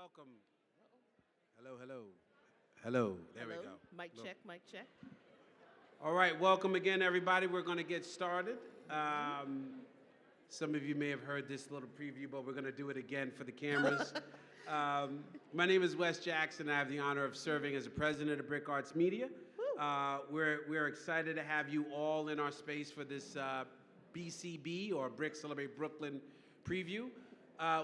Welcome. Hello, hello. Hello, there we go. Mic check, mic check. All right, welcome again, everybody. We're going to get started. Some of you may have heard this little preview, but we're going to do it again for the cameras. My name is Wes Jackson. I have the honor of serving as the president of BRIC Arts Media. We're excited to have you all in our space for this BCB, or BRIC Celebrate Brooklyn preview.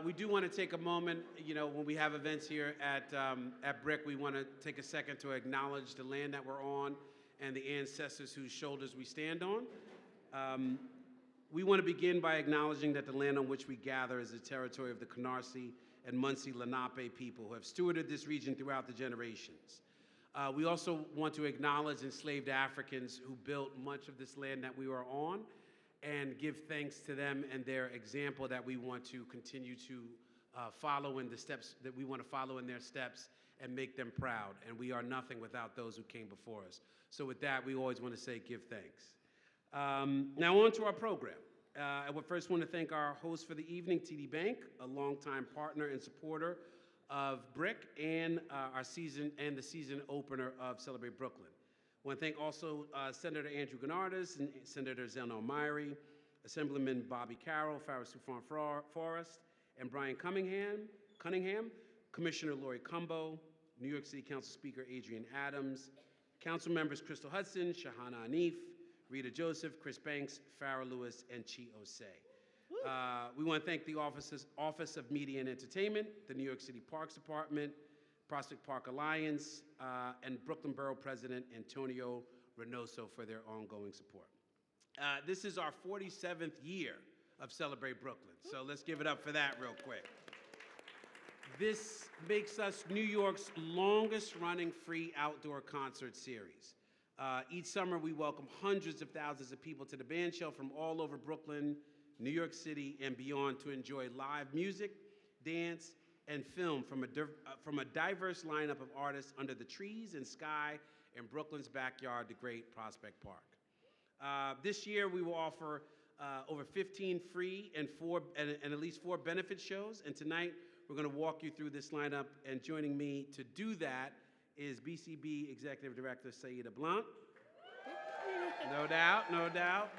We do want to take a moment, when we have events here at BRIC, we want to take a second to acknowledge the land that we're on and the ancestors whose shoulders we stand on. We want to begin by acknowledging that the land on which we gather is the territory of the Canarsie and Muncie Lenape people who have stewarded this region throughout the generations. We also want to acknowledge enslaved Africans who built much of this land that we are on, and give thanks to them and their example that we want to continue to follow in the steps that we want to follow in their steps and make them proud. And we are nothing without those who came before us. So with that, we always want to say give thanks. Now on to our program. I would first want to thank our host for the evening, TD Bank, a longtime partner and supporter of BRIC and the season opener of Celebrate Brooklyn. I want to thank also Senator Andrew Gennardis and Senator Zeno Myrie, Assemblyman Bobby Carroll, Farrah Soufan Forrest, and Brian Cunningham, Commissioner Lori Cumbo, New York City Council Speaker Adrian Adams, Council members Crystal Hudson, Shahana Anif, Rita Joseph, Chris Banks, Farrah Lewis, and Chi Osei. We want to thank the Office of Media and Entertainment, the New York City Parks Department, Prospect Park Alliance, and Brooklyn Borough President Antonio Reynoso for their ongoing support. This is our 47th year of Celebrate Brooklyn, so let's give it up for that real quick. This makes us New York's longest running free outdoor concert series. Each summer we welcome hundreds of thousands of people to the band shell from all over Brooklyn, New York City, and beyond to enjoy live music, dance, and film from a diverse lineup of artists under the trees and sky in Brooklyn's backyard, the great Prospect Park. This year, we will offer over 15 free and at least 4 benefit shows, and tonight, we're going to walk you through this lineup, and joining me to do that is BCB Executive Director Saidah Blount. No doubt,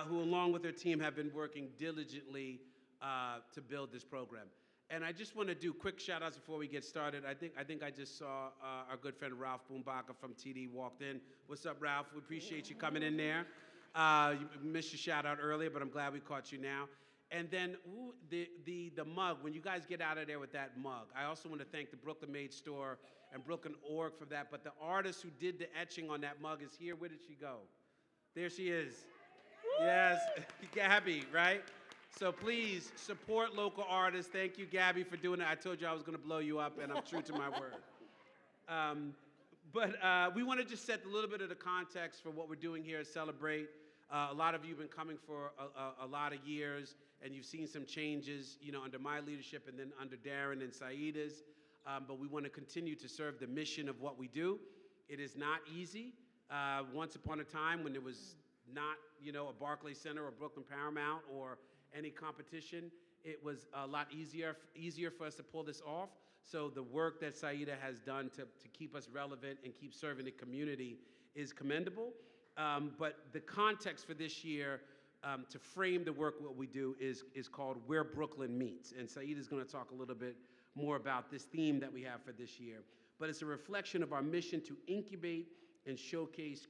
who along with their team have been working diligently to build this program. And I just want to do quick shout outs before we get started. I think I just saw our good friend Ralph Boombaka from TD walked in. What's up, Ralph? We appreciate you coming in there. You missed your shout out earlier, but I'm glad we caught you now. And then the mug, when you guys get out of there with that mug, I also want to thank the Brooklyn Made Store and Brooklyn Org for that. But the artist who did the etching on that mug is here. Where did she go? There she is. Yes, Gabby, right? So please support local artists. Thank you, Gabby, for doing it. I told you I was going to blow you up, and I'm true to my word. But we want to just set a little bit of the context for what we're doing here at Celebrate. A lot of you have been coming for a lot of years, and you've seen some changes, under my leadership and then under Darren and Saidah's. But we want to continue to serve the mission of what we do. It is not easy. Once upon a time, when there was not, a Barclays Center or Brooklyn Paramount or any competition, it was a lot easier for us to pull this off. So the work that Saidah has done to keep us relevant and keep serving the community is commendable. But the context for this year, to frame the work what we do, is called Where Brooklyn Meets. And Saidah is going to talk a little bit more about this theme that we have for this year. But it's a reflection of our mission to incubate and showcase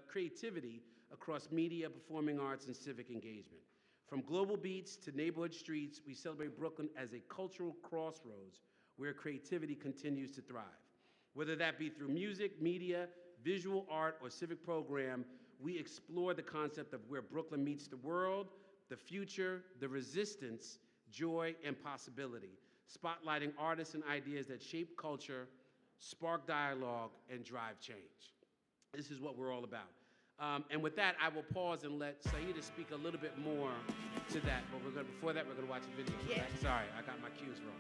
creativity across media, performing arts, and civic engagement. From global beats to neighborhood streets, we celebrate Brooklyn as a cultural crossroads where creativity continues to thrive. Whether that be through music, media, visual art, or civic program, we explore the concept of where Brooklyn meets the world, the future, the resistance, joy, and possibility, spotlighting artists and ideas that shape culture, spark dialogue, and drive change. This is what we're all about. And with that, I will pause and let Saidah speak a little bit more to that. But before that, we're going to watch a video. Yeah. Right? Sorry, I got my cues wrong.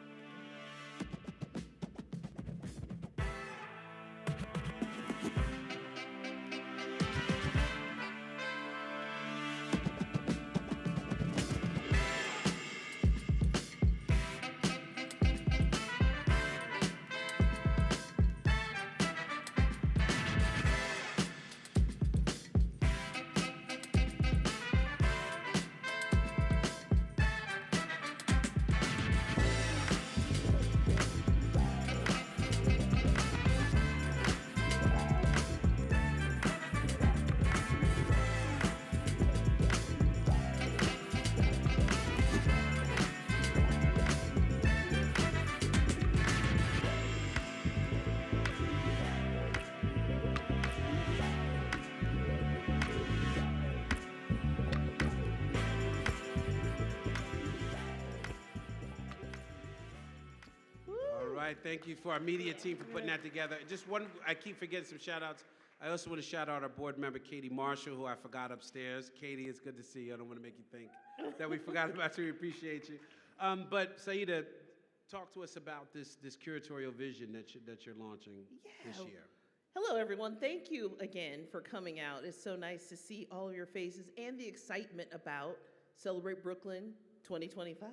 Thank you for our media team for putting that together. Just one, I keep forgetting some shout outs. I also want to shout out our board member, Katie Marshall, who I forgot upstairs. Katie, it's good to see you. I don't want to make you think that we forgot about you. We appreciate you. But Saidah, talk to us about this curatorial vision that you're launching this year. Hello, everyone. Thank you again for coming out. It's so nice to see all of your faces and the excitement about Celebrate Brooklyn 2025.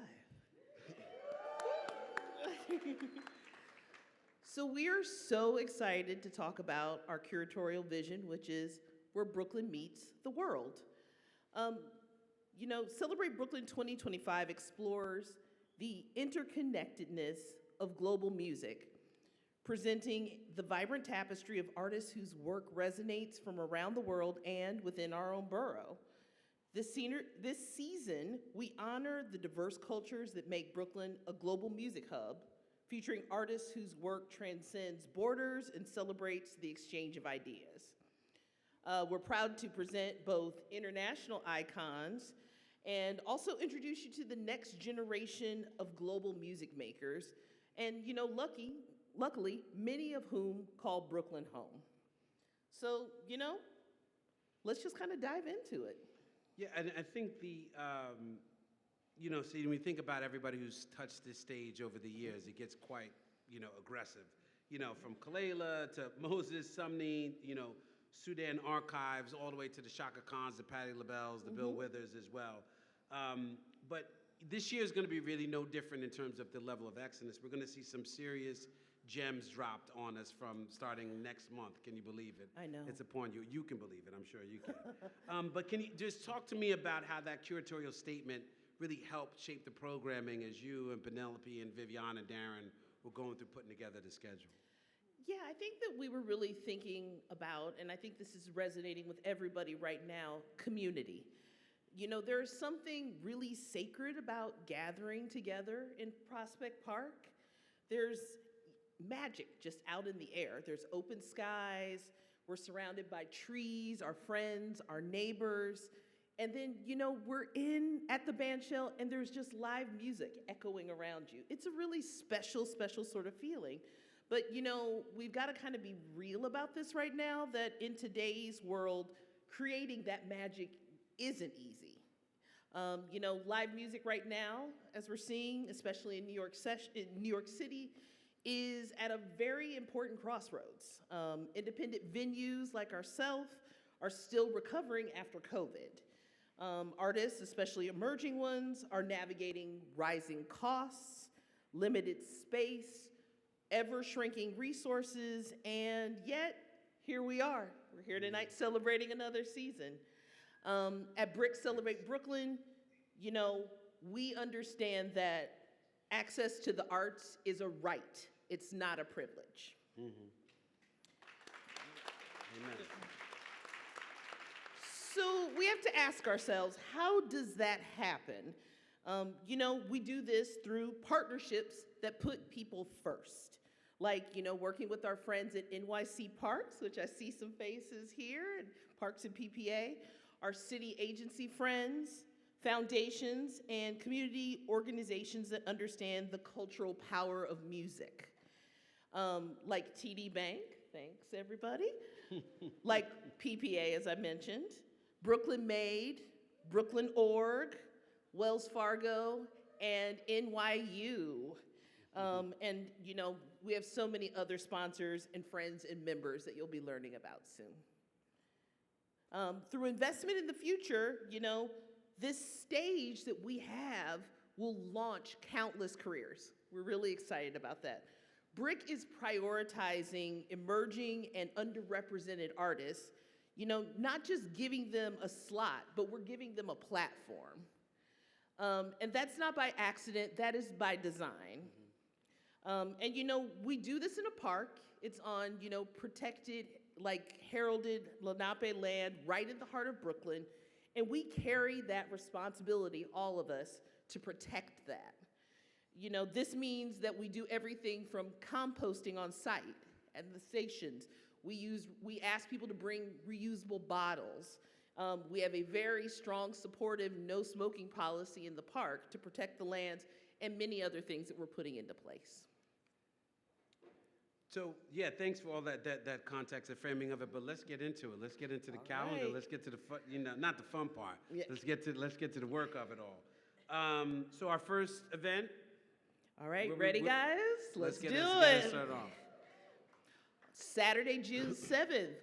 So we are so excited to talk about our curatorial vision, which is where Brooklyn meets the world. Celebrate Brooklyn 2025 explores the interconnectedness of global music, presenting the vibrant tapestry of artists whose work resonates from around the world and within our own borough. This season, we honor the diverse cultures that make Brooklyn a global music hub, featuring artists whose work transcends borders and celebrates the exchange of ideas. We're proud to present both international icons and also introduce you to the next generation of global music makers, and luckily, many of whom call Brooklyn home. So, let's just kind of dive into it. Yeah, and I think see, when we think about everybody who's touched this stage over the years, it gets quite, aggressive. From Kalela to Moses Sumney, Sudan Archives, all the way to the Shaka Khans, the Patti LaBelle's, the Bill Withers as well. But this year is going to be really no different in terms of the level of excellence. We're going to see some serious gems dropped on us from starting next month. Can you believe it? I know. It's upon you. You can believe it. I'm sure you can. But can you just talk to me about how that curatorial statement really helped shape the programming as you and Penelope and Vivian and Darren were going through putting together the schedule? Yeah, I think that we were really thinking about, and I think this is resonating with everybody right now, community. You know, there's something really sacred about gathering together in Prospect Park. There's magic just out in the air. There's open skies, we're surrounded by trees, our friends, our neighbors. And then, you know, we're at the bandshell and there's just live music echoing around you. It's a really special, special sort of feeling. But, you know, we've got to kind of be real about this right now, that in today's world, creating that magic isn't easy. You know, live music right now, as we're seeing, especially in New York City, is at a very important crossroads. Independent venues like ourselves are still recovering after COVID. Artists, especially emerging ones, are navigating rising costs, limited space, ever-shrinking resources, and yet, here we are. We're here tonight celebrating another season. At BRIC Celebrate Brooklyn, you know, we understand that access to the arts is a right. It's not a privilege. Amen. So we have to ask ourselves, how does that happen? You know, we do this through partnerships that put people first. Like, you know, working with our friends at NYC Parks, which I see some faces here, and Parks and PPA, our city agency friends, foundations, and community organizations that understand the cultural power of music. Like TD Bank, thanks everybody. Like PPA, as I mentioned, Brooklyn Made, Brooklyn Org, Wells Fargo, and NYU. And, you know, we have so many other sponsors and friends and members that you'll be learning about soon. Through investment in the future, you know, this stage that we have will launch countless careers. We're really excited about that. BRIC is prioritizing emerging and underrepresented artists, you know, not just giving them a slot, but we're giving them a platform. And that's not by accident, that is by design. And you know, we do this in a park. It's on, you know, protected, like heralded Lenape land right in the heart of Brooklyn. And we carry that responsibility, all of us, to protect that. You know, this means that we do everything from composting on site and the stations. We ask people to bring reusable bottles. We have a very strong, supportive, no smoking policy in the park to protect the lands and many other things that we're putting into place. So, yeah, thanks for all that context and framing of it, but let's get into it. Let's get into the calendar. Right. Let's get to the fun, you know, not the fun part. Yeah. Let's get to the work of it all. So our first event. All right, ready, guys? Let's do get it. started off. Saturday, June 7th.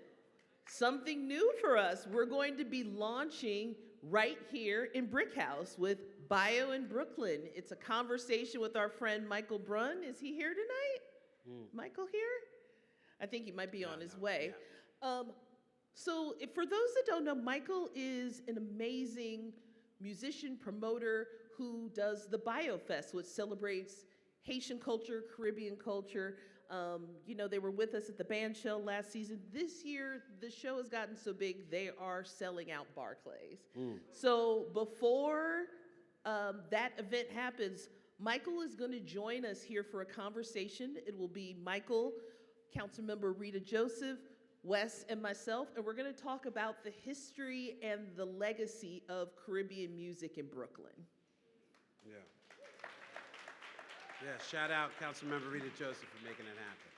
Something new for us. We're going to be launching right here in BRIC House with Bio in Brooklyn. It's a conversation with our friend Michael Brunn. Is he here tonight? Michael here? I think he might be on his way. Yeah. So for those that don't know, Michael is an amazing musician, promoter who does the BioFest, which celebrates Haitian culture, Caribbean culture. You know, they were with us at the bandshell last season. This year, the show has gotten so big, they are selling out Barclays. So before that event happens, Michael is going to join us here for a conversation. It will be Michael, Councilmember Rita Joseph, Wes, and myself, and we're going to talk about the history and the legacy of Caribbean music in Brooklyn. Yeah. Yeah, shout out Councilmember Rita Joseph for making it happen.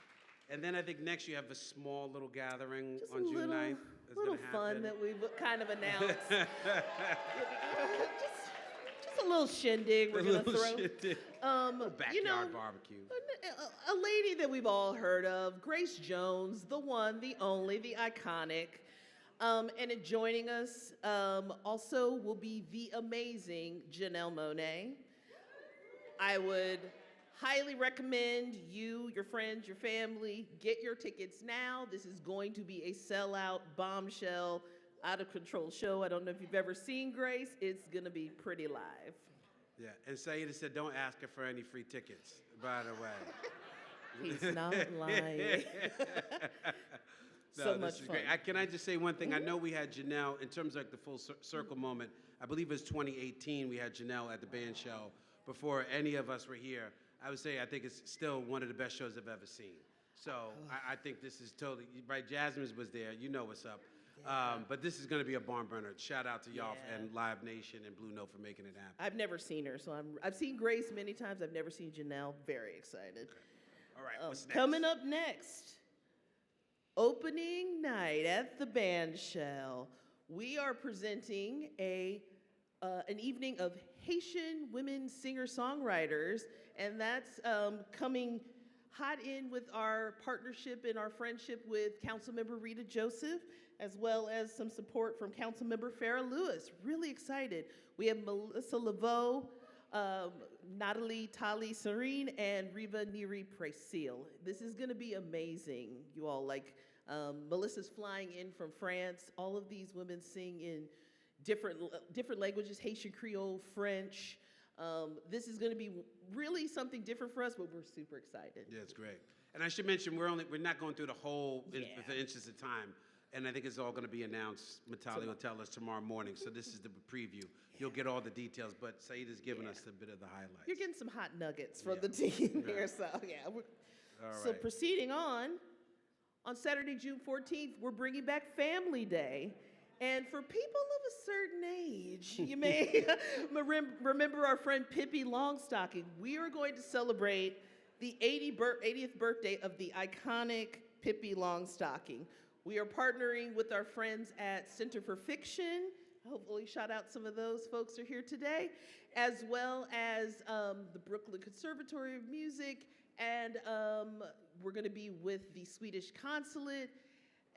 And then I think next you have a small little gathering Just on June 9th. It's a little fun that we've kind of announced. Just a little shindig we're going to throw. Shindig. Backyard you know, barbecue. A lady that we've all heard of, Grace Jones, the one, the only, the iconic. And joining us also will be the amazing Janelle Monáe. I would highly recommend you, your friends, your family, get your tickets now. This is going to be a sellout, bombshell, out of control show. I don't know if you've ever seen Grace. It's going to be pretty live. Yeah, and Saidah said, don't ask her for any free tickets, by the way. He's not lying. So This much is fun. great. Can I just say one thing? I know we had Janelle, in terms of like the full circle moment, I believe it was 2018, we had Janelle at the band show before any of us were here. I would say I think it's still one of the best shows I've ever seen. So I think this is totally, right, Jasmine was there, you know what's up. But this is gonna be a barn burner. Shout out to y'all and Live Nation and Blue Note for making it happen. I've never seen her, so I've seen Grace many times. I've never seen Janelle. Very excited. Okay. All right, what's next? Coming up next, opening night at the band shell. We are presenting an evening of Haitian women singer-songwriters, and that's coming hot in with our partnership and our friendship with Councilmember Rita Joseph, as well as some support from Councilmember Farrah Lewis. Really excited. We have Melissa Laveau, Natalie Tali Serene, and Riva Neri Presil. This is gonna be amazing, you all. Like, Melissa's flying in from France. All of these women sing in different languages, Haitian Creole, French. This is gonna be really something different for us, but we're super excited. Yeah, it's great. And I should mention, we're not going through the whole in the instance of time. And I think it's all going to be announced. Matali will tell us tomorrow morning. So this is the preview. You'll get all the details, but Saidah's given us a bit of the highlights. You're getting some hot nuggets from the team here, so yeah. All So right. proceeding on Saturday, June 14th, we're bringing back Family Day. And for people of a certain age, you may remember our friend Pippi Longstocking. We are going to celebrate the 80th birthday of the iconic Pippi Longstocking. We are partnering with our friends at Center for Fiction. Hopefully, shout out some of those folks are here today, as well as the Brooklyn Conservatory of Music, and we're going to be with the Swedish Consulate.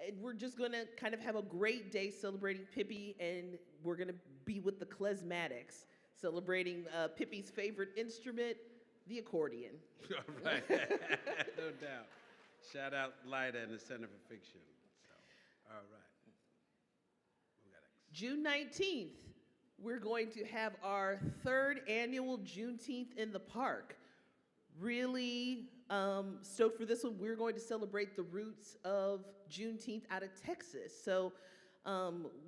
And we're just going to kind of have a great day celebrating Pippi, and we're going to be with the Klezmatics, celebrating Pippi's favorite instrument, the accordion. All right. No doubt. Shout out Lida and the Center for Fiction. So, all right. What we got next? June 19th, we're going to have our 3rd annual Juneteenth in the Park. Really stoked for this one. We're going to celebrate the roots of Juneteenth out of Texas. So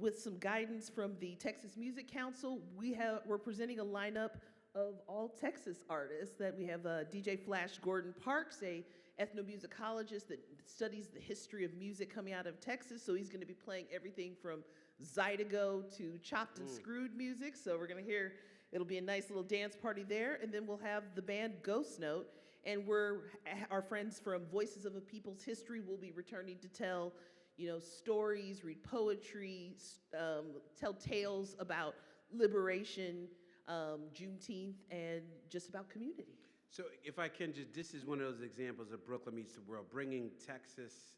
with some guidance from the Texas Music Council, we're presenting a lineup of all Texas artists. That we have DJ Flash Gordon Parks, a ethnomusicologist that studies the history of music coming out of Texas. So he's going to be playing everything from Zydeco to chopped and screwed music. So we're going to hear, it'll be a nice little dance party there. And then we'll have the band Ghost Note. And our friends from Voices of a People's History will be returning to tell, stories, read poetry, tell tales about liberation, Juneteenth, and just about community. So if I can this is one of those examples of Brooklyn meets the world, bringing Texas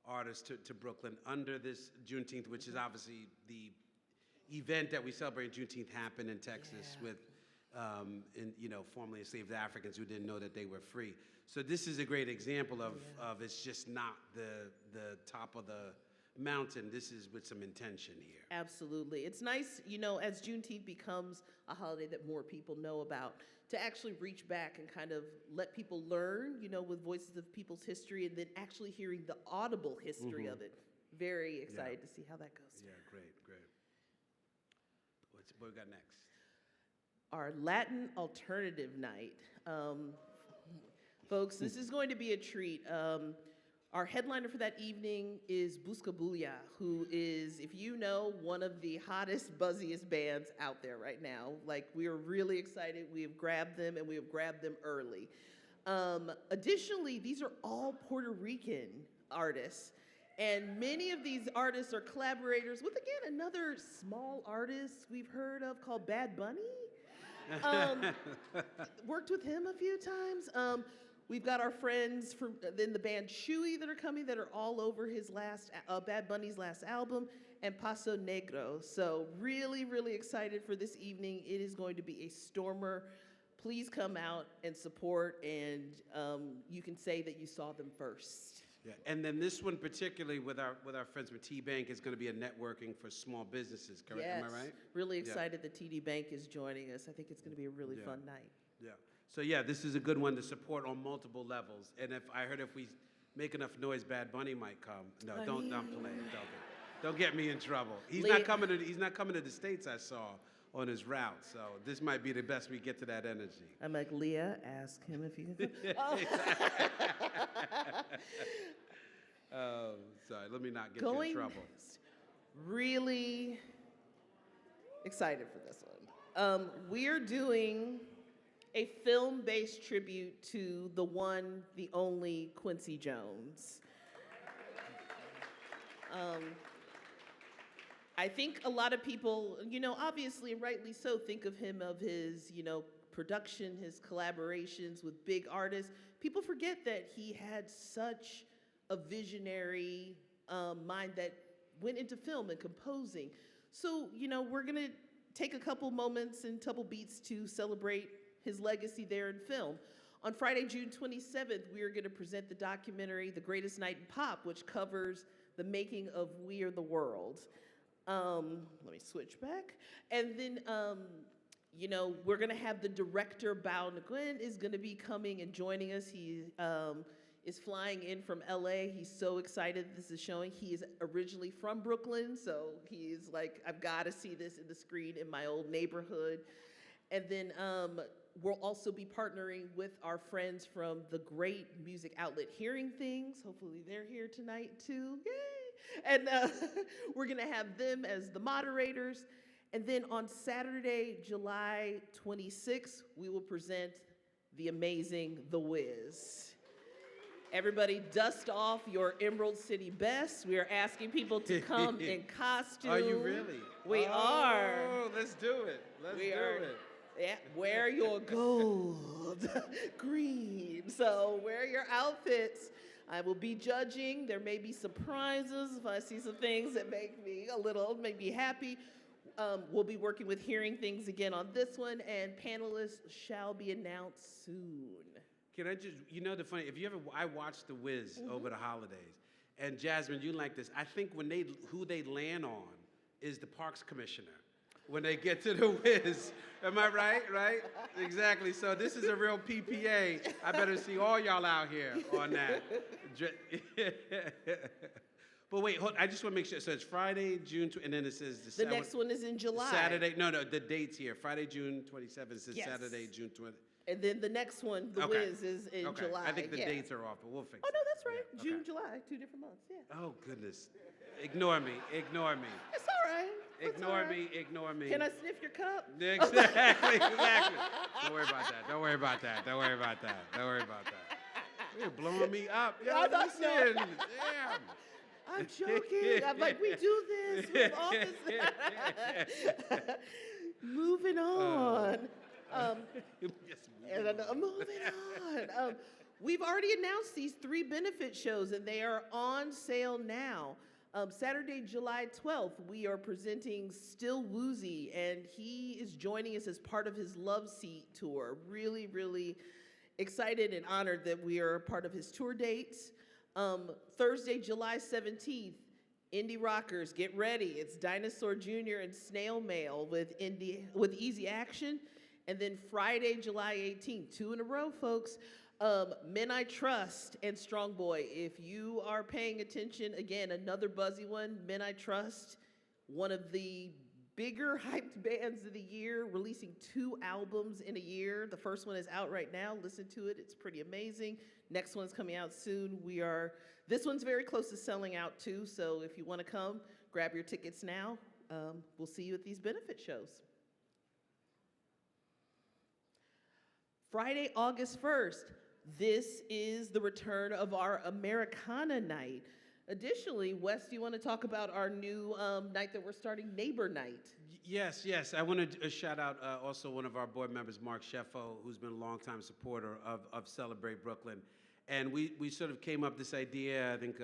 artists to Brooklyn under this Juneteenth, which is obviously the event that we celebrate. Juneteenth happened in Texas with, formerly enslaved Africans who didn't know that they were free. So this is a great example of it's just not the top of the mountain. This is with some intention here. Absolutely. It's nice, as Juneteenth becomes a holiday that more people know about, to actually reach back and kind of let people learn, with Voices of People's History, and then actually hearing the audible history of it. Very excited to see how that goes. Yeah, great. What we got next? Our Latin Alternative Night. Folks, this is going to be a treat. Our headliner for that evening is Buscabulla, who is, if you know, one of the hottest, buzziest bands out there right now. Like, we are really excited. We have grabbed them, and we have grabbed them early. Additionally, these are all Puerto Rican artists. And many of these artists are collaborators with, again, another small artist we've heard of called Bad Bunny. Worked with him a few times. We've got our friends from in the band Chewy that are coming, that are all over his Bad Bunny's last album, and Paso Negro. So really, really excited for this evening. It is going to be a stormer. Please come out and support, and you can say that you saw them first. Yeah, and then this one particularly with our friends from T Bank is going to be a networking for small businesses, correct? Yes. Am I right? Really Yeah. excited that TD Bank is joining us. I think it's going to be a really Yeah. fun night. Yeah. So yeah, this is a good one to support on multiple levels. And if we make enough noise, Bad Bunny might come. No, don't play it. Don't get me in trouble. He's not coming to the States, I saw on his route. So this might be the best we get to that energy. I'm like, Leah, ask him if he can come. Oh, sorry. Let me not get you in trouble. Really excited for this one. We're doing a film-based tribute to the one, the only Quincy Jones. I think a lot of people, obviously, and rightly so, think of him of his, production, his collaborations with big artists. People forget that he had such a visionary mind that went into film and composing. So, we're gonna take a couple moments and couple beats to celebrate his legacy there in film. On Friday, June 27th, we are gonna present the documentary, The Greatest Night in Pop, which covers the making of We Are the World. Let me switch back. And then, we're gonna have the director, Blount is gonna be coming and joining us. He is flying in from LA. He's so excited this is showing. He is originally from Brooklyn, so he's like, I've gotta see this in the screen in my old neighborhood. And then we'll also be partnering with our friends from the great music outlet Hearing Things. Hopefully they're here tonight too, yay! And we're gonna have them as the moderators. And then on Saturday, July 26th, we will present the amazing The Wiz. Everybody dust off your Emerald City best. We are asking people to come in costume. Are you really? We are. Oh, let's do it. Let's do it. Yeah, wear your gold, green. So wear your outfits. I will be judging. There may be surprises if I see some things that make me happy. We'll be working with Hearing Things again on this one, and panelists shall be announced soon. Can I just, I watched The Wiz over the holidays, and Jasmine, you like this. I think who they land on is the parks commissioner when they get to The Wiz. Am I right? Right? Exactly. So this is a real PPA. I better see all y'all out here on that. But wait, I just want to make sure. So it's Friday, June, and then it says the next one is in July. Saturday. No, the date's here. Friday, June 27th. It says Yes. Saturday, June 20th. And then the next one, The Wiz, is in July. I think the dates are off, but we'll fix it. Oh, no, that's right. Yeah, June, okay. July, 2 different months, yeah. Oh, goodness. Ignore me. It's all right. Ignore me. Can I sniff your cup? Exactly. Don't worry about that. You're blowing me up. Yo, I thought listen. so. Damn. I'm joking. I'm like, we do this with office. Moving on. Moving on. We've already announced these 3 benefit shows, and they are on sale now. Saturday, July 12th, we are presenting Still Woozy, and he is joining us as part of his Love Seat tour. Really, really excited and honored that we are part of his tour dates. Thursday, July 17th, Indie Rockers, get ready. It's Dinosaur Jr. and Snail Mail with Easy Action. And then Friday, July 18th, 2 in a row, folks. Men I Trust and Strong Boy. If you are paying attention, again, another buzzy one, Men I Trust, one of the bigger hyped bands of the year, releasing 2 albums in a year. The first one is out right now. Listen to it. It's pretty amazing. Next one's coming out soon. This one's very close to selling out too, so if you want to come, grab your tickets now. We'll see you at these benefit shows. Friday, August 1st, this is the return of our Americana Night. Additionally, Wes, do you want to talk about our new night that we're starting, Neighbor Night? Yes. I want to shout out also one of our board members, Mark Sheffo, who's been a longtime supporter of Celebrate Brooklyn. And we sort of came up with this idea, I think,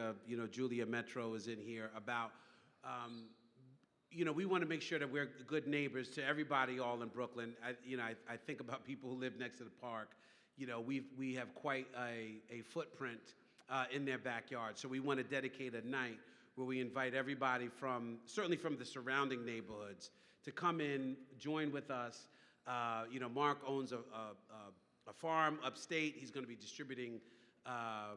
Julia Metro is in here, about, we want to make sure that we're good neighbors to everybody all in Brooklyn. I think about people who live next to the park. We have quite a footprint in their backyard. So we want to dedicate a night where we invite everybody certainly from the surrounding neighborhoods, to come in, join with us. Mark owns a farm upstate. He's going to be distributing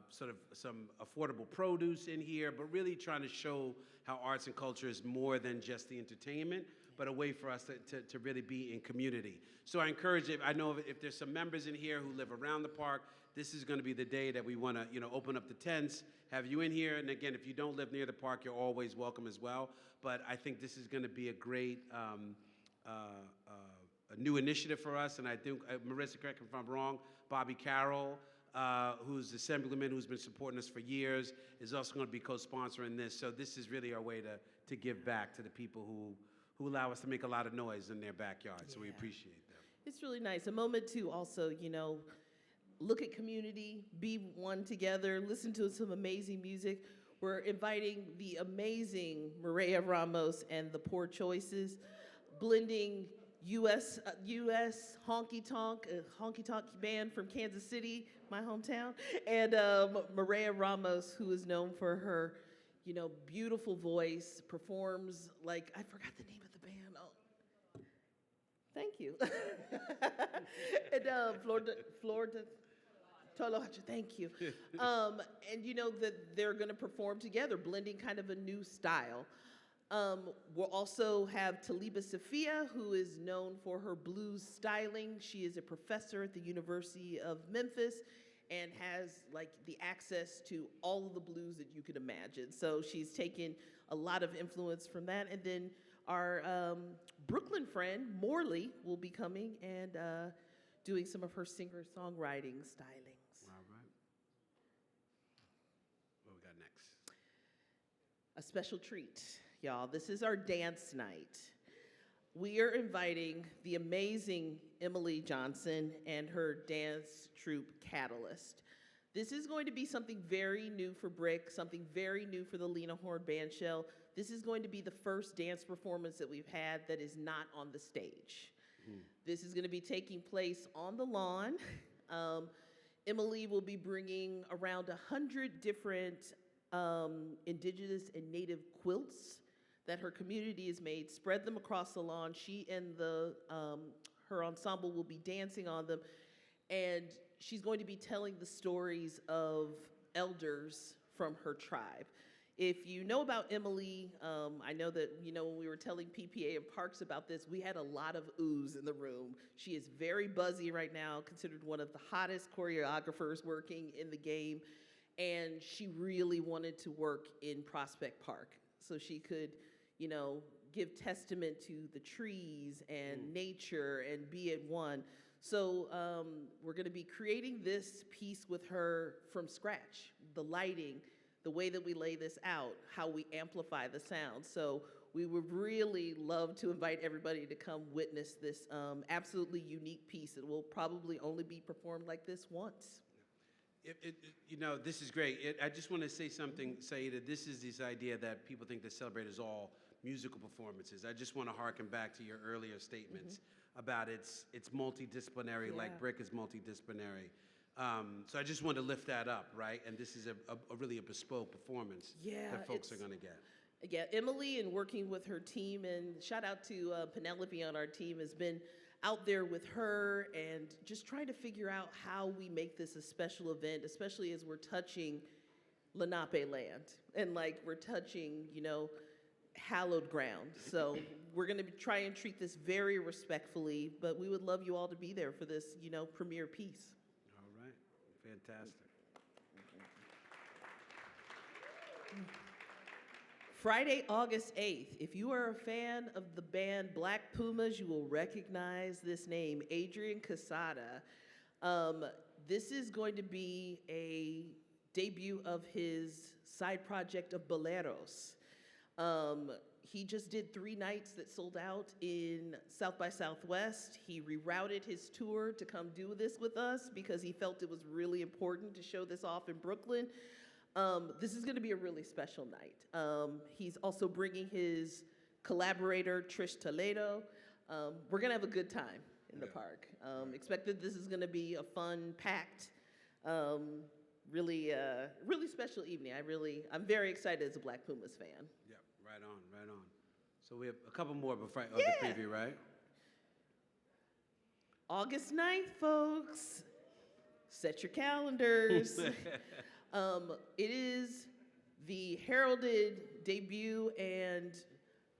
sort of some affordable produce in here, but really trying to show how arts and culture is more than just the entertainment, but a way for us to really be in community. So I encourage I know if there's some members in here who live around the park, this is going to be the day that we want to, open up the tents, have you in here. And again, if you don't live near the park, you're always welcome as well. But I think this is going to be a great a new initiative for us. And I think, Marissa, correct me if I'm wrong, Bobby Carroll, who's the assemblyman who's been supporting us for years, is also going to be co-sponsoring this. So this is really our way to give back to the people who allow us to make a lot of noise in their backyard. So we appreciate them. It's really nice. A moment to also, look at community, be one together, listen to some amazing music. We're inviting the amazing Maria Ramos and the Poor Choices, blending U.S. honky tonk band from Kansas City, my hometown, and Maria Ramos, who is known for her, beautiful voice, performs like, I forgot the name of the band. Oh, thank you. And Florida. Thank you. And that they're going to perform together, blending kind of a new style. We'll also have Taliba Safia, who is known for her blues styling. She is a professor at the University of Memphis and has the access to all of the blues that you could imagine. So she's taken a lot of influence from that. And then our Brooklyn friend, Morley, will be coming and doing some of her singer-songwriting stylings. All right. What we got next? A special treat, y'all. This is our dance night. We are inviting the amazing Emily Johnson and her dance troupe Catalyst. This is going to be something very new for BRIC, something very new for the Lena Horne Bandshell. This is going to be the first dance performance that we've had that is not on the stage. This is going to be taking place on the lawn. Emily will be bringing around 100 different indigenous and native quilts that her community has made, spread them across the lawn. She and her ensemble will be dancing on them, and she's going to be telling the stories of elders from her tribe. If you know about Emily, I know that, when we were telling PPA and Parks about this, we had a lot of oohs in the room. She is very buzzy right now, considered one of the hottest choreographers working in the game, and she really wanted to work in Prospect Park so she could, give testament to the trees and nature and be at one. So we're going to be creating this piece with her from scratch, the lighting, the way that we lay this out, how we amplify the sound. So we would really love to invite everybody to come witness this absolutely unique piece that will probably only be performed like this once. This is great. I just want to say something, Saidah. This is this idea that people think that Celebrate is all musical performances. I just want to harken back to your earlier statements about it's multidisciplinary, like BRIC is multidisciplinary. So I just wanted to lift that up, right? And this is a really a bespoke performance that folks are going to get. Yeah, Emily, and working with her team, and shout out to Penelope on our team, has been out there with her and just trying to figure out how we make this a special event, especially as we're touching Lenape land and we're touching, hallowed ground. So we're going to try and treat this very respectfully, but we would love you all to be there for this, premiere piece. All right, fantastic. Friday, August 8th. If you are a fan of the band Black Pumas, you will recognize this name, Adrian Casada. This is going to be a debut of his side project of Boleros. He just did 3 nights that sold out in South by Southwest. He rerouted his tour to come do this with us because he felt it was really important to show this off in Brooklyn. This is going to be a really special night. He's also bringing his collaborator, Trish Toledo. We're going to have a good time in the park. Expect that this is going to be a fun, packed, really, really special evening. I'm very excited as a Black Pumas fan. Yep, right on, right on. So we have a couple more before of Yeah. the preview, right? August 9th, folks. Set your calendars. It is the heralded debut and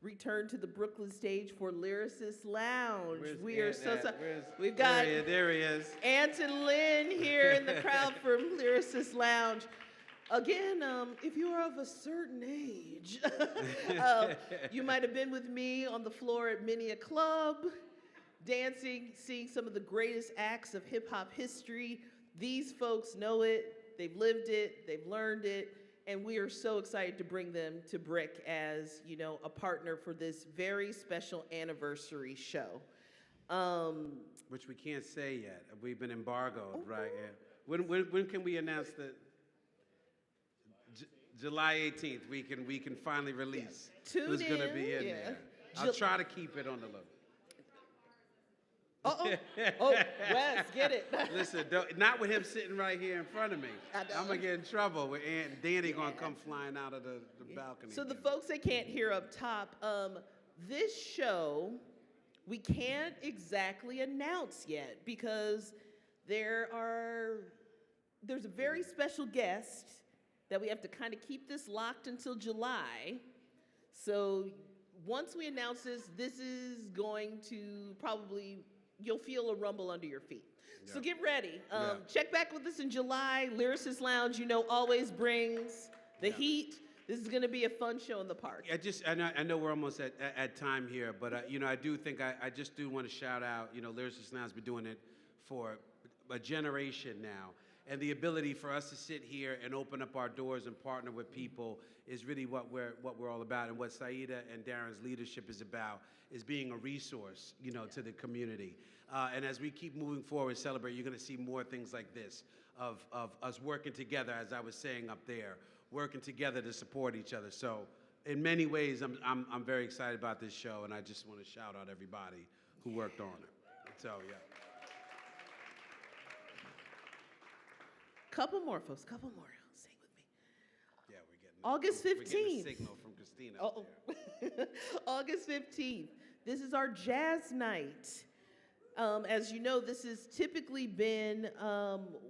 return to the Brooklyn stage for Lyricist Lounge. We've got there he is. Anton Lynn here in the crowd from Lyricist Lounge. Again, if you are of a certain age, you might have been with me on the floor at many a club, dancing, seeing some of the greatest acts of hip hop history. These folks know it, they've lived it, they've learned it, and we are so excited to bring them to BRIC as, you know, a partner for this very special anniversary show. Which we can't say yet. We've been embargoed, right? Yeah. When can we announce that? July 18th, we can finally release who's going to be in there. I'll try to keep it on the low. Oh, Wes, get it. Listen, not with him sitting right here in front of me. I'm going to get in trouble with Danny going to come flying out of the balcony. So the folks that can't hear up top, this show, we can't exactly announce yet because there's a very special guest that we have to kind of keep this locked until July. So once we announce this is going to probably, you'll feel a rumble under your feet. Yeah. So get ready. Check back with us in July. Lyricist Lounge, you know, always brings the heat. This is going to be a fun show in the park. I know we're almost at time here, but you know, I do think I just do want to shout out, you know, Lyricist Lounge has been doing it for a generation now. And the ability for us to sit here and open up our doors and partner with people is really what we're all about. And what Saidah and Darren's leadership is about is being a resource, you know, to the community. And as we keep moving forward, Celebrate, you're going to see more things like this of us working together, as I was saying up there, working together to support each other. So in many ways, I'm very excited about this show, and I just want to shout out everybody who worked on it. So yeah. Couple more, folks, couple more. Sing with me. Yeah, we're getting August 15th. We're getting a signal from Christina. August 15th. This is our jazz night. As you know, this has typically been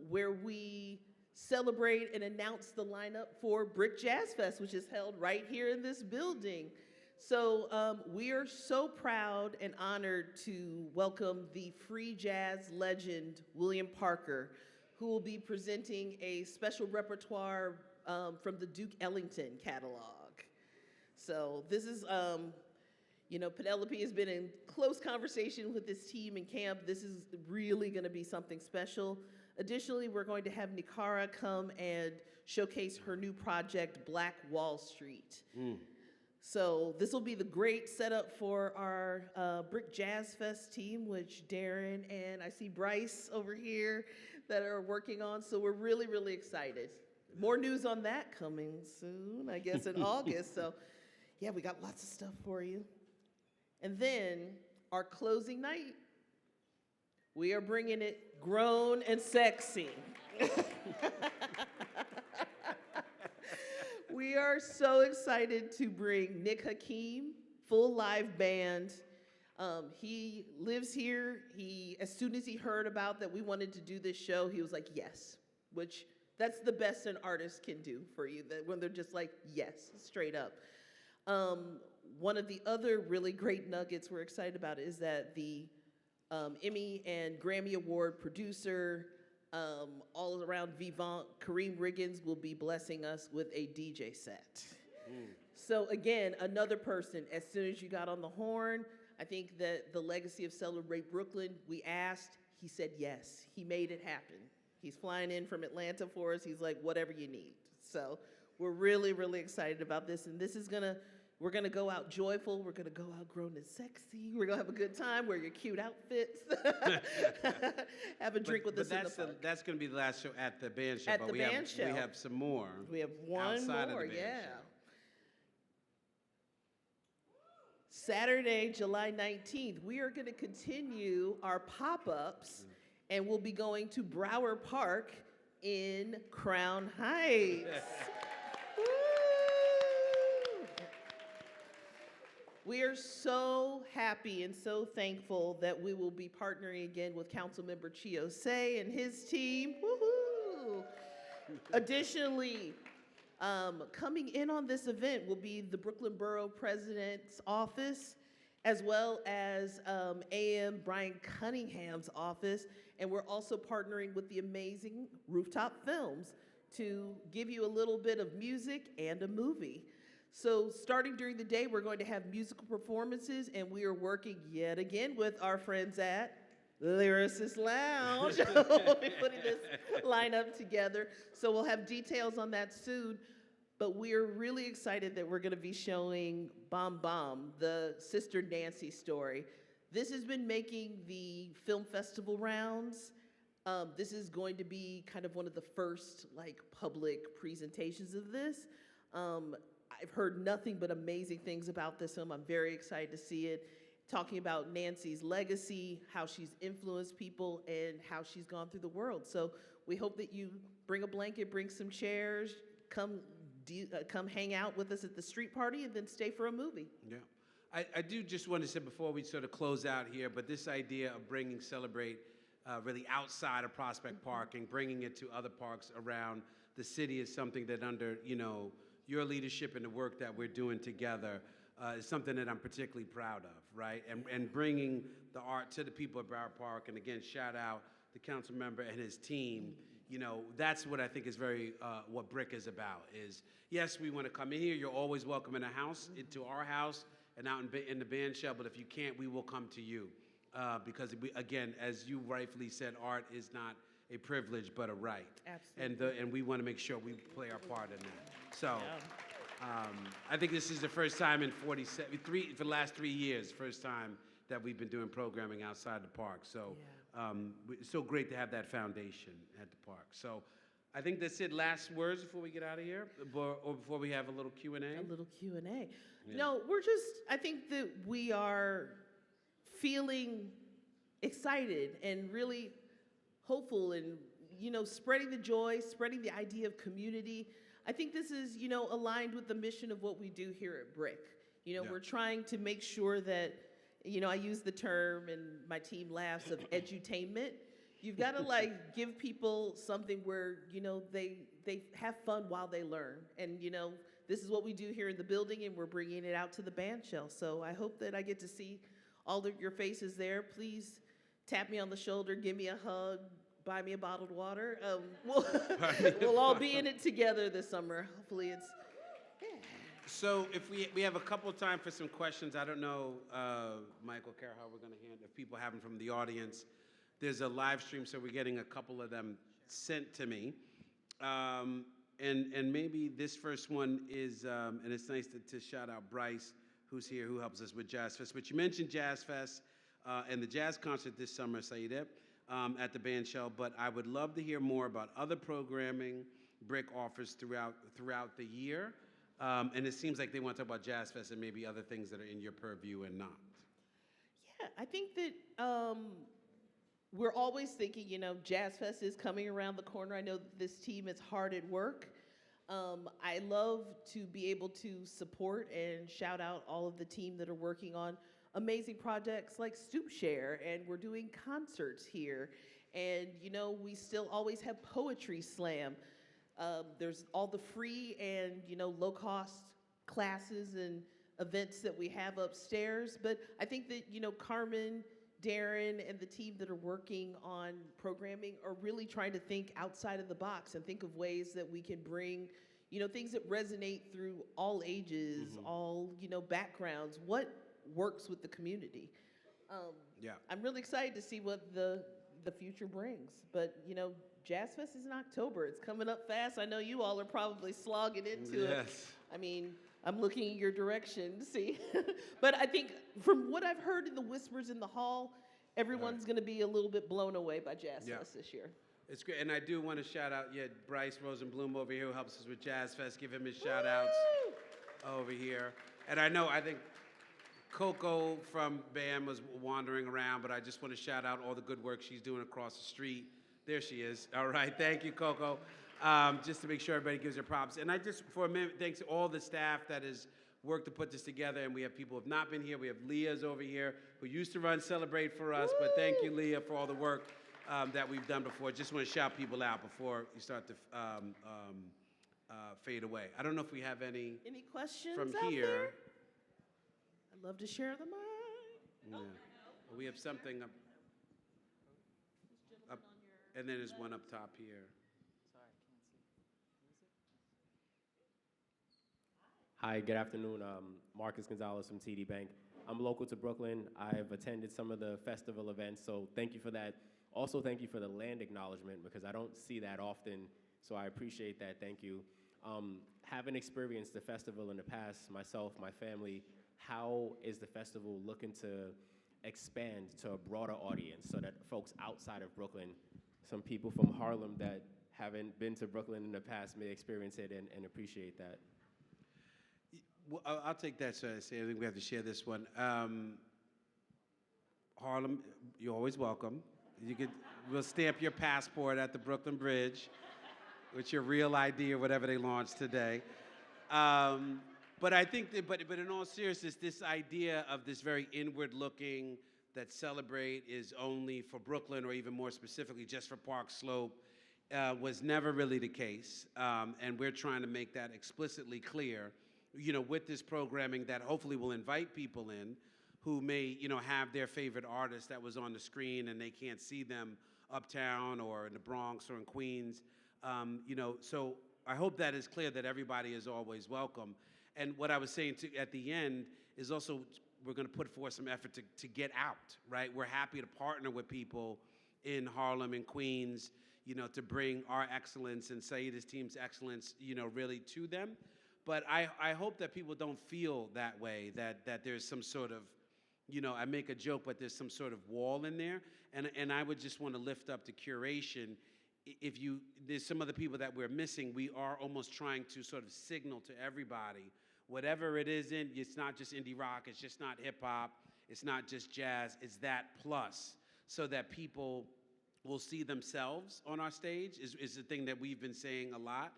where we celebrate and announce the lineup for BRIC Jazz Fest, which is held right here in this building. So we are so proud and honored to welcome the free jazz legend, William Parker, who will be presenting a special repertoire from the Duke Ellington catalog. So this is, you know, Penelope has been in close conversation with this team in camp. This is really gonna be something special. Additionally, we're going to have Nikara come and showcase her new project, Black Wall Street. So this will be the great setup for our BRIC Jazz Fest team, which Darren and I see Bryce over here that are working on. So we're really, really excited. More news on that coming soon, I guess in August. So yeah, we got lots of stuff for you. And then our closing night, we are bringing it grown and sexy. We are so excited to bring Nick Hakim, full live band. He lives here. As soon as he heard about that we wanted to do this show, he was like, yes, which that's the best an artist can do for you, that when they're just like, yes, straight up. One of the other really great nuggets we're excited about is that the Emmy and Grammy Award producer, all around vivant, Kareem Riggins will be blessing us with a DJ set. So again, another person, as soon as you got on the horn, I think that the legacy of Celebrate Brooklyn, we asked, he said yes. He made it happen. He's flying in from Atlanta for us. He's like, whatever you need. So we're really, really excited about this. And this is we're gonna go out joyful. We're gonna go out grown and sexy. We're gonna have a good time, wear your cute outfits. Have a drink with us in the park. That's gonna be the last show at the band show. At the band show. We have some more. We have one outside more, of the band show. Saturday, July 19th, we are going to continue our pop-ups, and we'll be going to Brower Park in Crown Heights. Woo! We are so happy and so thankful that we will be partnering again with Councilmember Chiosei and his team. Woohoo! Additionally, coming in on this event will be the Brooklyn Borough President's office, as well as AM Brian Cunningham's office, and we're also partnering with the amazing Rooftop Films to give you a little bit of music and a movie. So starting during the day, we're going to have musical performances, and we are working yet again with our friends at Lyricist Lounge. We'll be putting this lineup together, so we'll have details on that soon. But we're really excited that we're going to be showing Bomb Bomb, the Sister Nancy story. This has been making the film festival rounds. This is going to be kind of one of the first public presentations of this. I've heard nothing but amazing things about this film. I'm very excited to see it. Talking about Nancy's legacy, how she's influenced people, and how she's gone through the world. So we hope that you bring a blanket, bring some chairs, come hang out with us at the street party, and then stay for a movie. Yeah. I do just want to say before we sort of close out here, but this idea of bringing Celebrate really outside of Prospect Park and bringing it to other parks around the city is something that under, your leadership and the work that we're doing together is something that I'm particularly proud of, right? And bringing the art to the people at Broward Park, and again, shout out the council member and his team. That's what I think is very, what BRIC is about, is, yes, we want to come in here. You're always welcome in a house, into our house, and out in the band shell, but if you can't, we will come to you. Because, again, as you rightfully said, art is not a privilege, but a right. Absolutely. And we want to make sure we play our part in that. So, I think this is the first time in for the last 3 years, first time that we've been doing programming outside the park. So, it's so great to have that foundation at the park. So, I think that's it. Last words before we get out of here, or before we have a little Q&A? A little Q&A. Yeah. No, I think that we are feeling excited and really hopeful and, spreading the joy, spreading the idea of community. I think this is, aligned with the mission of what we do here at BRIC. We're trying to make sure that, I use the term, and my team laughs, of edutainment. You've got to give people something where, they have fun while they learn. And, this is what we do here in the building, and we're bringing it out to the band shell. So I hope that I get to see all of your faces there. Please tap me on the shoulder, give me a hug, buy me a bottled water. We'll all be in it together this summer. Hopefully it's, So if we have a couple of time for some questions. I don't know, Michael, Kara, how we're going to handle if people have them from the audience. There's a live stream, so we're getting a couple of them sent to me. And maybe this first one is, and it's nice to shout out Bryce, who's here, who helps us with Jazz Fest. But you mentioned Jazz Fest and the jazz concert this summer, Saidah, at the band shell. But I would love to hear more about other programming BRIC offers throughout the year. And it seems like they want to talk about Jazz Fest and maybe other things that are in your purview and not. Yeah, I think that we're always thinking, Jazz Fest is coming around the corner. I know that this team is hard at work. I love to be able to support and shout out all of the team that are working on amazing projects like Stoop Share, and we're doing concerts here. And, we still always have Poetry Slam. There's all the free and, low-cost classes and events that we have upstairs. But I think that, Carmen, Darren, and the team that are working on programming are really trying to think outside of the box and think of ways that we can bring, things that resonate through all ages, all, backgrounds. What works with the community? I'm really excited to see what the future brings. But, Jazz Fest is in October. It's coming up fast. I know you all are probably slogging into it. I mean, I'm looking in your direction to see. But I think from what I've heard in the whispers in the hall, everyone's going to be a little bit blown away by Jazz Fest this year. It's great. And I do want to shout out, Bryce Rosenblum over here who helps us with Jazz Fest. Give him his shout outs over here. And I think Coco from BAM was wandering around, but I just want to shout out all the good work she's doing across the street There she is. All right, thank you, Coco. Just to make sure everybody gives her props. And I just, for a minute, thanks to all the staff that has worked to put this together. And we have people who have not been here. We have Leah's over here, who used to run Celebrate for us. But thank you, Leah, for all the work that we've done before. Just want to shout people out before you start to fade away. I don't know if we have any questions from out here. there? I'd love to share the mic. Yeah. We have something up, and then there's one up top here. Hi, good afternoon. Marcus Gonzalez from TD Bank. I'm local to Brooklyn. I've attended some of the festival events, so thank you for that. Also, thank you for the land acknowledgement, because I don't see that often, so I appreciate that. Thank you. Having experienced the festival in the past, myself, my family, how is the festival looking to expand to a broader audience so that folks outside of Brooklyn, some people from Harlem that haven't been to Brooklyn in the past may experience it and appreciate that? Well, I'll take that, sir. I think we have to share this one. Harlem, you're always welcome. We'll stamp your passport at the Brooklyn Bridge with your real ID or whatever they launched today. But I think that, but in all seriousness, this idea of this very inward-looking that Celebrate is only for Brooklyn, or even more specifically just for Park Slope, was never really the case. And we're trying to make that explicitly clear, with this programming that hopefully will invite people in who may, have their favorite artist that was on the screen and they can't see them uptown or in the Bronx or in Queens. So I hope that is clear that everybody is always welcome. And what I was saying at the end is also we're going to put forth some effort to get out, right? We're happy to partner with people in Harlem and Queens, to bring our excellence and Saidah's team's excellence, really to them. But I hope that people don't feel that way, that there's some sort of, I make a joke, but there's some sort of wall in there. And I would just want to lift up the curation. There's some of the people that we're missing, we are almost trying to sort of signal to everybody, whatever it is it's not just indie rock, it's just not hip hop, it's not just jazz, it's that plus, so that people will see themselves on our stage is the thing that we've been saying a lot.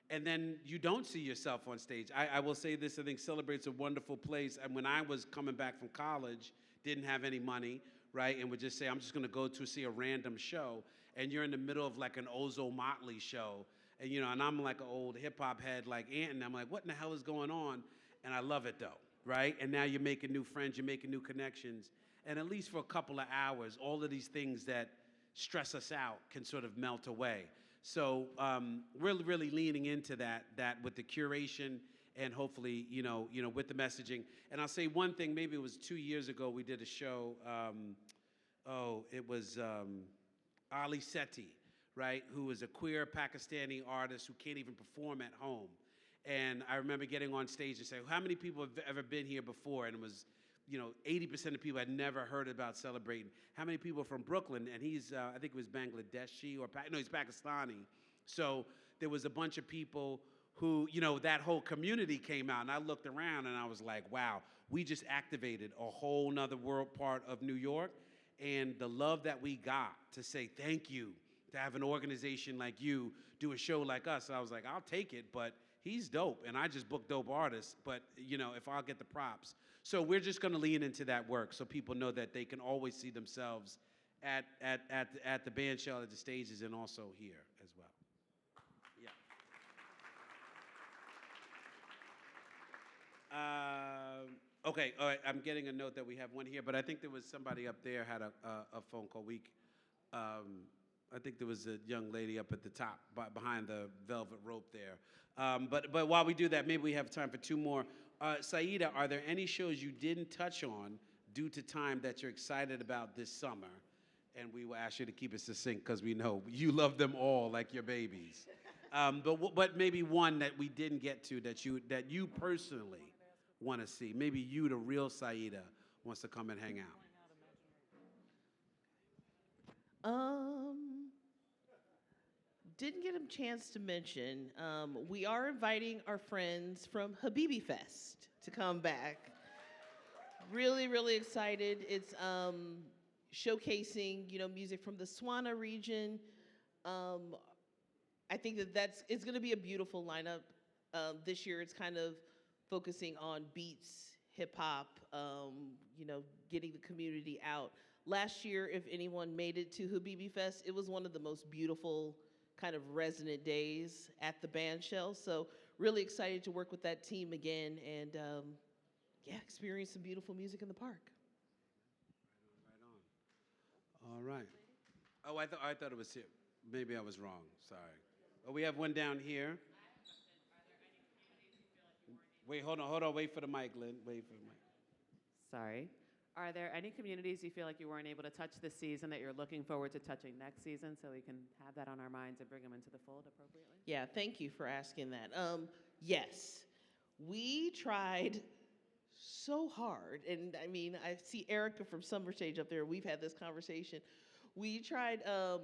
And then you don't see yourself on stage. I will say this, I think Celebrate's a wonderful place. And when I was coming back from college, didn't have any money, right? And would just say, I'm just gonna go to see a random show. And you're in the middle of like an Ozo Motley show. And and I'm like an old hip hop head like Ant, and I'm like, what in the hell is going on? And I love it though, right? And now you're making new friends, you're making new connections. And at least for a couple of hours, all of these things that stress us out can sort of melt away. So we're really leaning into that with the curation and hopefully, with the messaging. And I'll say one thing, maybe it was 2 years ago, we did a show, it was Ali Sethi, right, who is a queer Pakistani artist who can't even perform at home. And I remember getting on stage and saying, how many people have ever been here before? And it was, 80% of people had never heard about Celebrating. How many people from Brooklyn? And he's, I think it was Bangladeshi or, he's Pakistani. So there was a bunch of people who, that whole community came out. And I looked around and I was like, wow, we just activated a whole nother world part of New York. And the love that we got to say thank you, to have an organization like you do a show like us. I was like, I'll take it, but he's dope. And I just book dope artists, but if I'll get the props. So we're just gonna lean into that work so people know that they can always see themselves at the band shell, at the stages, and also here as well. Yeah. Okay, all right, I'm getting a note that we have one here, but I think there was somebody up there had a phone call. I think there was a young lady up at the top behind the velvet rope there. But while we do that, maybe we have time for two more. Saidah, are there any shows you didn't touch on due to time that you're excited about this summer? And we will ask you to keep it succinct because we know you love them all like your babies. But maybe one that we didn't get to that you personally want to see. Maybe you, the real Saidah, wants to come and hang out. Didn't get a chance to mention, we are inviting our friends from Habibi Fest to come back. Really, really excited. It's showcasing, music from the Swana region. I think it's going to be a beautiful lineup. This year, it's kind of focusing on beats, hip hop, getting the community out. Last year, if anyone made it to Habibi Fest, it was one of the most beautiful kind of resonant days at the band shell. So really excited to work with that team again and experience some beautiful music in the park. Right on. All right. Oh, I thought it was here. Maybe I was wrong. Sorry. Oh, we have one down here. Wait, hold on. Wait for the mic, Lynn. Wait for the mic. Sorry. Are there any communities you feel like you weren't able to touch this season that you're looking forward to touching next season so we can have that on our minds and bring them into the fold appropriately? Yeah, thank you for asking that. Yes, we tried so hard, and I mean, I see Erica from Summer Stage up there. We've had this conversation. We tried, woohoo,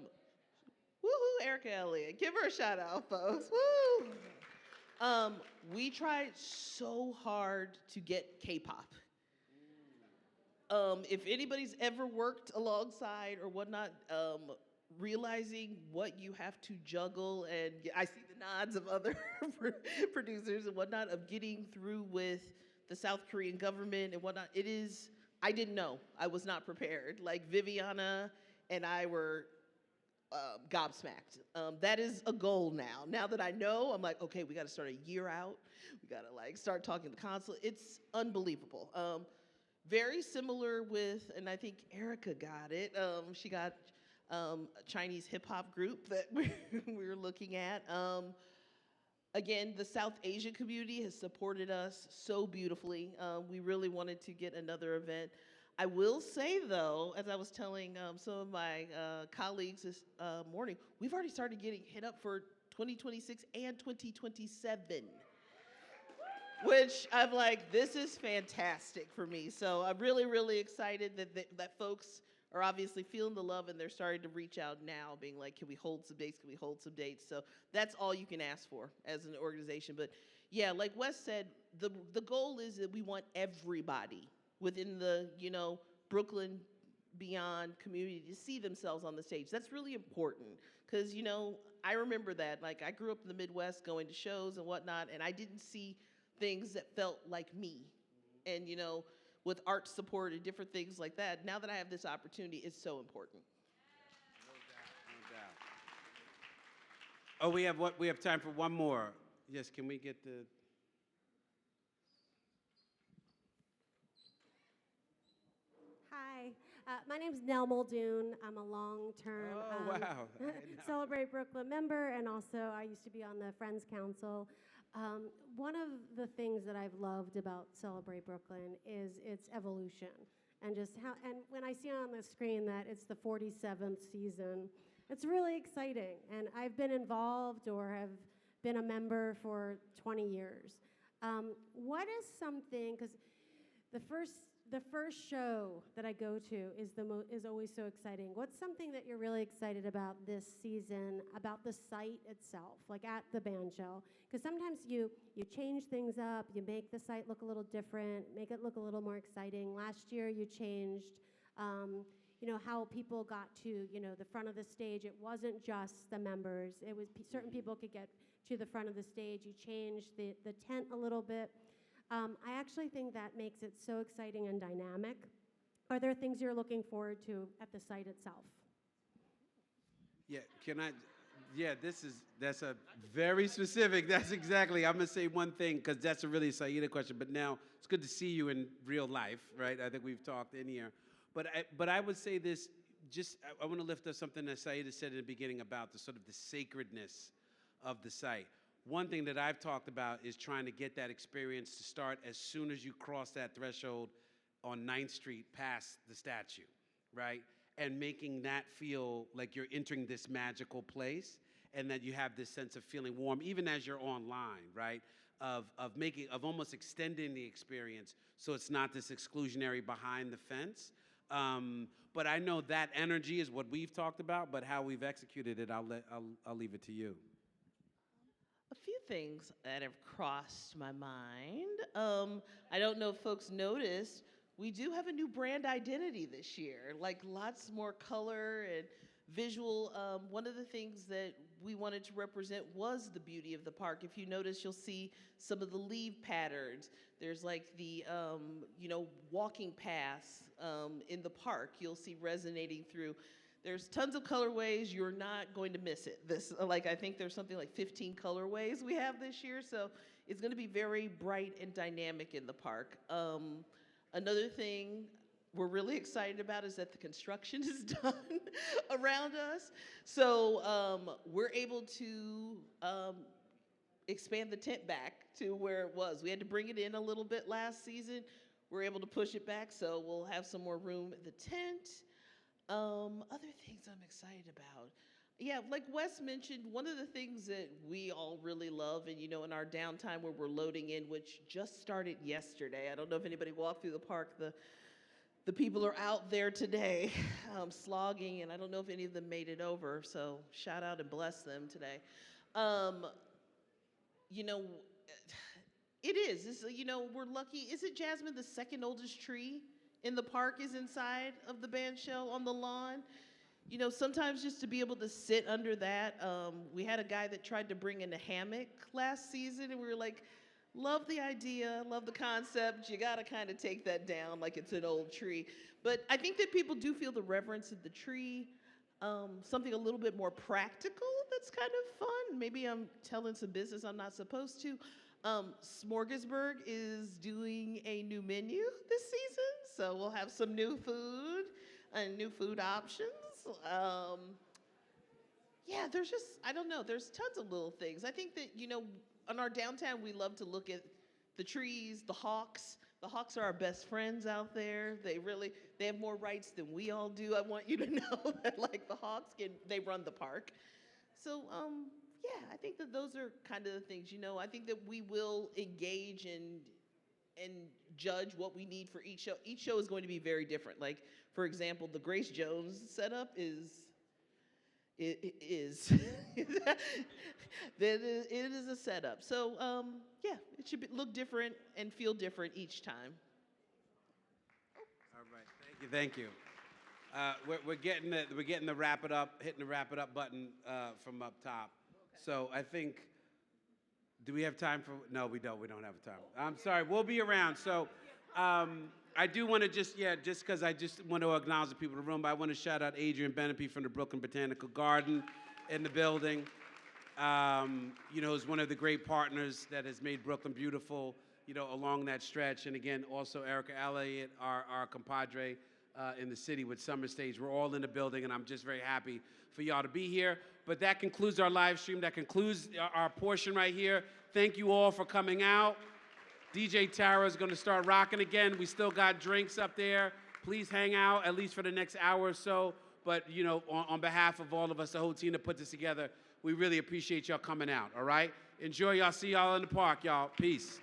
Erica Elliott. Give her a shout out, folks. Woo! We tried so hard to get K-pop. If anybody's ever worked alongside or whatnot, realizing what you have to juggle, and I see the nods of other producers and whatnot, of getting through with the South Korean government and whatnot, I didn't know. I was not prepared. Like Viviana and I were gobsmacked. That is a goal now. Now that I know, I'm like, okay, we got to start a year out. We got to start talking to the consulate. It's unbelievable. Very similar with, and I think Erica got it. She got a Chinese hip hop group that we were looking at. Again, the South Asian community has supported us so beautifully. We really wanted to get another event. I will say, though, as I was telling some of my colleagues this morning, we've already started getting hit up for 2026 and 2027, which I'm like, this is fantastic for me. So I'm really, really excited that folks are obviously feeling the love and they're starting to reach out now, being like, can we hold some dates? Can we hold some dates? So that's all you can ask for as an organization. But yeah, like Wes said, the goal is that we want everybody within the, Brooklyn beyond community to see themselves on the stage. That's really important because, I remember that. Like, I grew up in the Midwest going to shows and whatnot, and I didn't see things that felt like me. And, with art support and different things like that, now that I have this opportunity, it's so important. No doubt. Oh, we have time for one more. Yes, can we get the... Hi, my name's Nell Muldoon. I'm a long-term Oh, wow. Celebrate Brooklyn member, and also I used to be on the Friends Council. One of the things that I've loved about Celebrate Brooklyn is its evolution, and just how. And when I see on the screen that it's the 47th season, it's really exciting. And I've been involved or have been a member for 20 years. What is something? Because the first show that I go to is always so exciting. What's something that you're really excited about this season, about the site itself, like at the band shell? Because sometimes you change things up, you make the site look a little different, make it look a little more exciting. Last year you changed, how people got to, the front of the stage. It wasn't just the members. It was certain people could get to the front of the stage. You changed the tent a little bit. I actually think that makes it so exciting and dynamic. Are there things you're looking forward to at the site itself? Yeah, that's a very specific, that's exactly, I'm gonna say one thing, because that's a really Saidah question, but now, it's good to see you in real life, right? I think we've talked in here. But I would say this, I wanna lift up something that Saidah said in the beginning about the sort of the sacredness of the site. One thing that I've talked about is trying to get that experience to start as soon as you cross that threshold on 9th Street past the statue, right? And making that feel like you're entering this magical place and that you have this sense of feeling warm, even as you're online, right? Of almost extending the experience so it's not this exclusionary behind the fence. But I know that energy is what we've talked about, but how we've executed it, I'll leave it to you. A few things that have crossed my mind. I don't know if folks noticed, we do have a new brand identity this year, like lots more color and visual. One of the things that we wanted to represent was the beauty of the park. If you notice, you'll see some of the leaf patterns. There's like the, walking paths in the park you'll see resonating through. There's tons of colorways. You're not going to miss it. I think there's something like 15 colorways we have this year, so it's going to be very bright and dynamic in the park. Another thing we're really excited about is that the construction is done around us. So we're able to expand the tent back to where it was. We had to bring it in a little bit last season. We're able to push it back, so we'll have some more room in the tent. Other things I'm excited about. Yeah, like Wes mentioned, one of the things that we all really love, and in our downtime where we're loading in, which just started yesterday. I don't know if anybody walked through the park. The people are out there today slogging, and I don't know if any of them made it over, so shout out and bless them today. It is. We're lucky. Isn't Jasmine the second oldest tree in the park is inside of the band shell on the lawn? Sometimes just to be able to sit under that. We had a guy that tried to bring in a hammock last season, and we were like, love the idea, love the concept. You got to kind of take that down like it's an old tree. But I think that people do feel the reverence of the tree. Something a little bit more practical that's kind of fun. Maybe I'm telling some business I'm not supposed to. Smorgasburg is doing a new menu this season, so we'll have some new food and new food options. Yeah, there's just, I don't know, there's tons of little things. I think that, on our downtown, we love to look at the trees, the hawks. The hawks are our best friends out there. They have more rights than we all do. I want you to know that, like, the hawks they run the park. So, yeah, I think that those are kind of the things, I think that we will engage and judge what we need for each show. Each show is going to be very different. Like, for example, the Grace Jones setup is it is a setup. So yeah, it should look different and feel different each time. All right, thank you. We're getting the wrap it up, hitting the wrap it up button from up top. Okay. So I think, do we have time for? No, we don't. We don't have time. I'm sorry. We'll be around. So. I do want to just because I just want to acknowledge the people in the room, but I want to shout out Adrian Benepe from the Brooklyn Botanical Garden in the building. Is one of the great partners that has made Brooklyn beautiful, along that stretch. And again, also Erica Elliott, our compadre in the city with Summer Stage. We're all in the building, and I'm just very happy for y'all to be here. But that concludes our live stream. That concludes our portion right here. Thank you all for coming out. DJ Tara is going to start rocking again. We still got drinks up there. Please hang out, at least for the next hour or so. But, on behalf of all of us, the whole team that put this together, we really appreciate y'all coming out, all right? Enjoy y'all. See y'all in the park, y'all. Peace.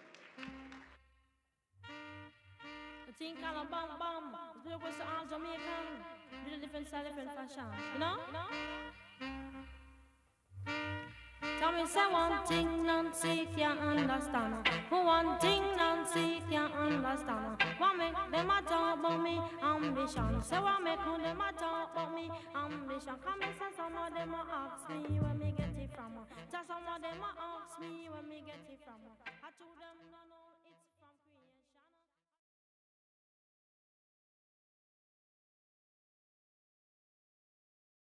Tell me, say one thing Nancy can't understand. One thing Nancy can't understand. What make them a talk about me ambition? Say what make them a talk about me ambition? Come and say some of them a ask me where me get it from. Just some of them a ask me where me get it from. I told them no.